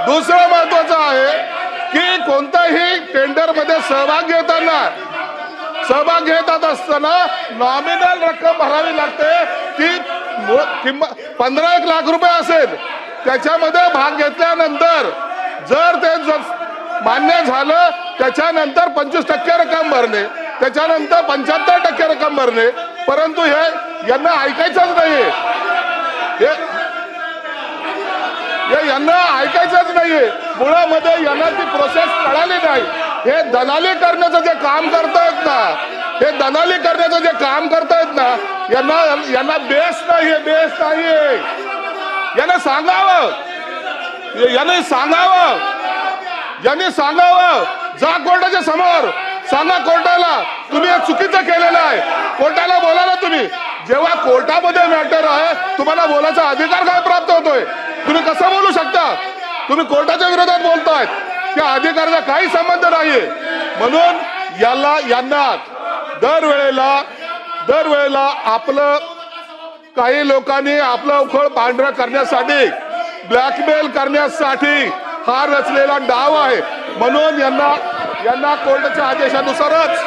दुसरं महत्वाचं आहे की कोणत्याही टेंडरमध्ये सहभाग घेतात असताना नॉमिनल रक्कम भरावी लागते ती किंमत 15 लाख रुपये असेल. त्याच्यामध्ये भाग घेतल्यानंतर जर ते मान्य झालं त्याच्यानंतर 25% रक्कम भरणे, त्याच्यानंतर 75% रक्कम भरणे. परंतु हे यांना ऐकायचंच नाहीये, यांना ऐकायचंच नाहीये. मुळामध्ये यांना ती प्रोसेस कळाली नाही. हे दलाली करण्याचं जे काम करतायत ना, हे दलाली करण्याचं जे काम करतायत ना, यांना बेस नाहीये. यांना सांगावं जा कोर्टाच्या समोर सांगा कोर्टाला तुम्ही हे चुकीचं केलेलं आहे. कोर्टाला बोला ना तुम्ही. जेव्हा कोर्टामध्ये मॅटर आहे तुम्हाला बोलायचा अधिकार काय प्राप्त होतोय? तुम्ही कसं बोलू शकता? तुम्ही कोर्टाच्या विरोधात बोलतायत. त्या अधिकाराचा काही संबंध नाहीये. म्हणून यांना दरवेळेला आपलं काही लोकांनी आपलं उखळ पांढरं करण्यासाठी, ब्लॅकमेल करण्यासाठी हा रचलेला डाव आहे. म्हणून यांना कोर्टाच्या आदेशानुसारच